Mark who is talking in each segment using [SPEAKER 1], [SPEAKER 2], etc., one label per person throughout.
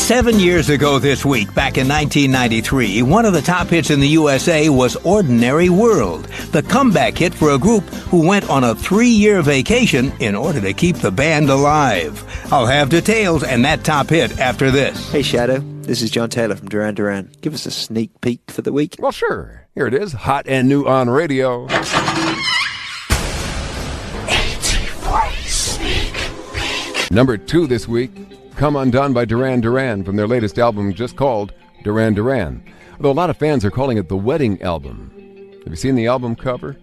[SPEAKER 1] 7 years ago this week, back in 1993, one of the top hits in the USA was Ordinary World, the comeback hit for a group who went on a 3-year vacation in order to keep the band alive. I'll have details and that top hit after this.
[SPEAKER 2] Hey, Shadoe. This is John Taylor from Duran Duran. Give us a sneak peek for the week.
[SPEAKER 3] Well, sure. Here it is, hot and new on radio.
[SPEAKER 4] 84 sneak peek.
[SPEAKER 3] Number 2 this week, Come Undone by Duran Duran from their latest album just called Duran Duran. Although a lot of fans are calling it the wedding album. Have you seen the album cover?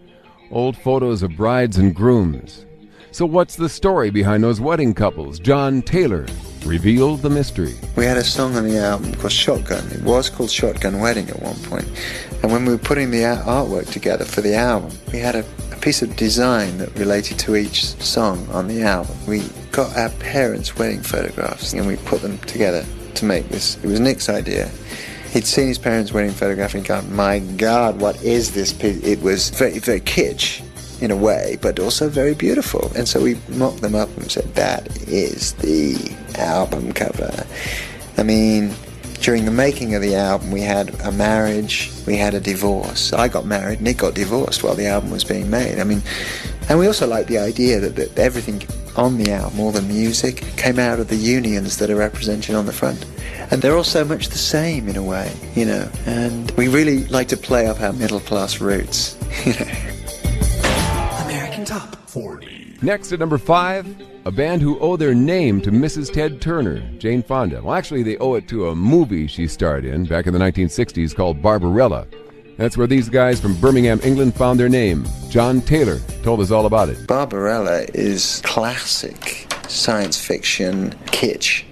[SPEAKER 3] Old photos of brides and grooms. So what's the story behind those wedding couples? John Taylor revealed the mystery.
[SPEAKER 5] We had a song on the album called Shotgun. It was called Shotgun Wedding at one point. And when we were putting the artwork together for the album, we had a piece of design that related to each song on the album. We got our parents' wedding photographs and we put them together to make this. It was Nick's idea. He'd seen his parents' wedding photograph and gone, my God, what is this piece? It was very, very kitsch in a way, but also very beautiful. And so we mocked them up and said, that is the album cover. I mean, during the making of the album, we had a marriage, we had a divorce. I got married, Nick got divorced while the album was being made. I mean, and we also liked the idea that everything on the album, all the music, came out of the unions that are represented on the front. And they're all so much the same in a way, you know. And we really like to play up our middle-class roots, you know.
[SPEAKER 4] American Top 40.
[SPEAKER 3] Next at number 5, a band who owe their name to Mrs. Ted Turner, Jane Fonda. Well, actually, they owe it to a movie she starred in back in the 1960s called Barbarella. That's where these guys from Birmingham, England found their name. John Taylor told us all about it.
[SPEAKER 5] Barbarella is classic science fiction kitsch.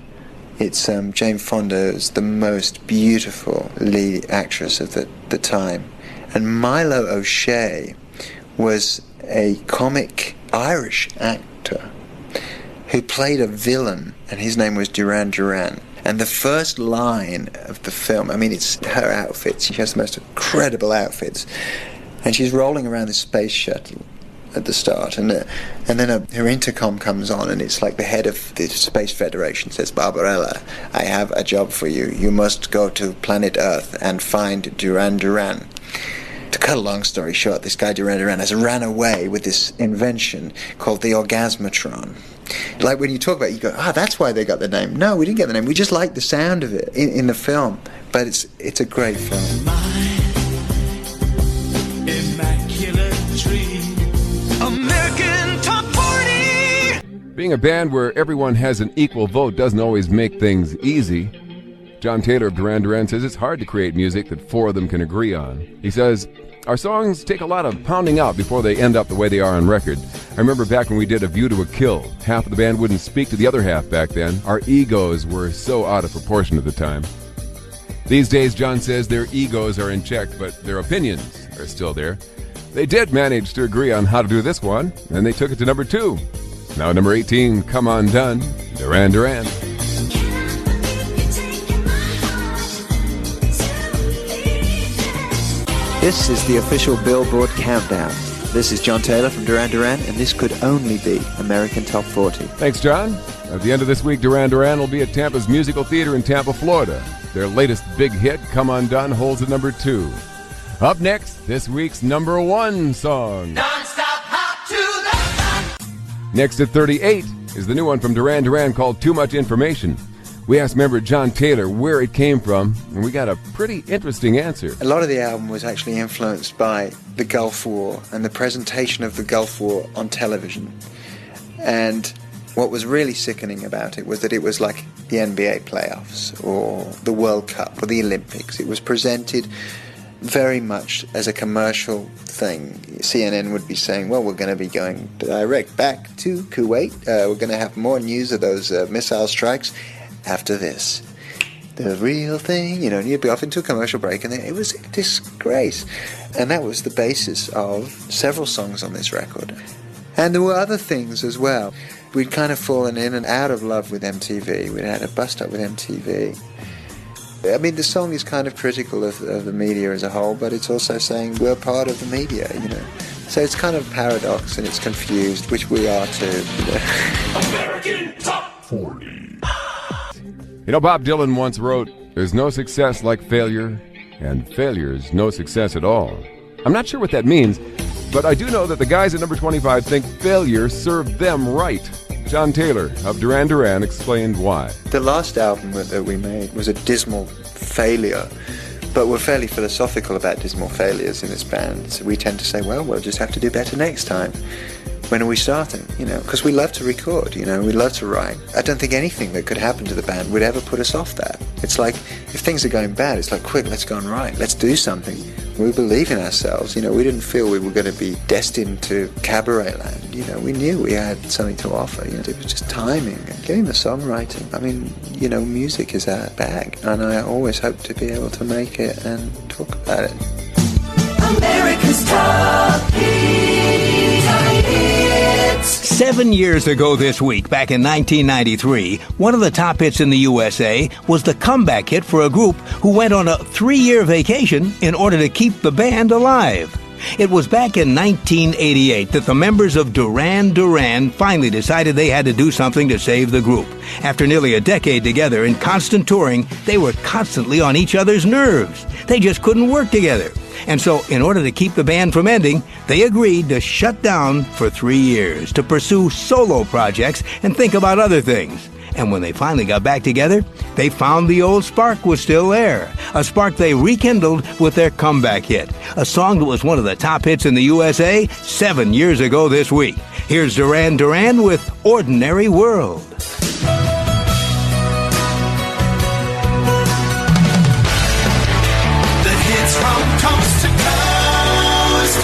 [SPEAKER 5] It's Jane Fonda is the most beautiful lead actress of the time. And Milo O'Shea was a comic Irish actor who played a villain, and his name was Duran Duran. And the first line of the film, I mean, it's her outfits. She has the most incredible outfits. And she's rolling around this space shuttle at the start, and then her intercom comes on, and it's like the head of the Space Federation says, Barbarella, I have a job for you. You must go to planet Earth and find Duran Duran. To cut a long story short, this guy Duran Duran has ran away with this invention called the Orgasmatron. Like when you talk about it, you go, that's why they got the name. No, we didn't get the name. We just like the sound of it in the film. But it's a great film.
[SPEAKER 4] My immaculate dream. American Top 40.
[SPEAKER 3] Being a band where everyone has an equal vote doesn't always make things easy. John Taylor of Duran Duran says it's hard to create music that 4 of them can agree on. He says, our songs take a lot of pounding out before they end up the way they are on record. I remember back when we did A View to a Kill. Half of the band wouldn't speak to the other half back then. Our egos were so out of proportion at the time. These days, John says their egos are in check, but their opinions are still there. They did manage to agree on how to do this one, and they took it to number 2. Now number 18, Come Undone, Duran Duran.
[SPEAKER 2] This is the official Billboard Countdown. This is John Taylor from Duran Duran, and this could only be American Top 40.
[SPEAKER 3] Thanks, John. At the end of this week, Duran Duran will be at Tampa's Musical Theater in Tampa, Florida. Their latest big hit, Come Undone, holds at number 2. Up next, this week's number 1 song.
[SPEAKER 4] Non-stop hop to the top.
[SPEAKER 3] Next at 38 is the new one from Duran Duran called Too Much Information. We asked member John Taylor where it came from, and we got a pretty interesting answer.
[SPEAKER 5] A lot of the album was actually influenced by the Gulf War and the presentation of the Gulf War on television. And what was really sickening about it was that it was like the NBA playoffs or the World Cup or the Olympics. It was presented very much as a commercial thing. CNN would be saying, well, we're going to be going direct back to Kuwait. We're going to have more news of those missile strikes after this. The real thing, and you'd be off into a commercial break, and it was a disgrace. And that was the basis of several songs on this record. And there were other things as well. We'd kind of fallen in and out of love with MTV. We'd had a bust-up with MTV. I mean, the song is kind of critical of the media as a whole, but it's also saying we're part of the media, So it's kind of paradox, and it's confused, which we are too,
[SPEAKER 4] American Top 40.
[SPEAKER 3] You know, Bob Dylan once wrote, "There's no success like failure, and failure's no success at all." I'm not sure what that means, but I do know that the guys at number 25 think failure served them right. John Taylor of Duran Duran explained why.
[SPEAKER 5] The last album that we made was a dismal failure, but we're fairly philosophical about dismal failures in this band. So we tend to say, well, we'll just have to do better next time. When are we starting? Because we love to record, we love to write. I don't think anything that could happen to the band would ever put us off that. It's like, if things are going bad, it's like, quick, let's go and write. Let's do something. We believe in ourselves. We didn't feel we were going to be destined to cabaret land. We knew we had something to offer. It was just timing and getting the songwriting. I mean, music is our bag, and I always hope to be able to make it and talk about it.
[SPEAKER 4] America's Top Hits.
[SPEAKER 1] 7 years ago this week, back in 1993, one of the top hits in the USA was the comeback hit for a group who went on a 3-year vacation in order to keep the band alive. It was back in 1988 that the members of Duran Duran finally decided they had to do something to save the group. After nearly a decade together in constant touring, they were constantly on each other's nerves. They just couldn't work together. And so, in order to keep the band from ending, they agreed to shut down for 3 years to pursue solo projects and think about other things. And when they finally got back together, they found the old spark was still there. A spark they rekindled with their comeback hit. A song that was one of the top hits in the USA 7 years ago this week. Here's Duran Duran with Ordinary World.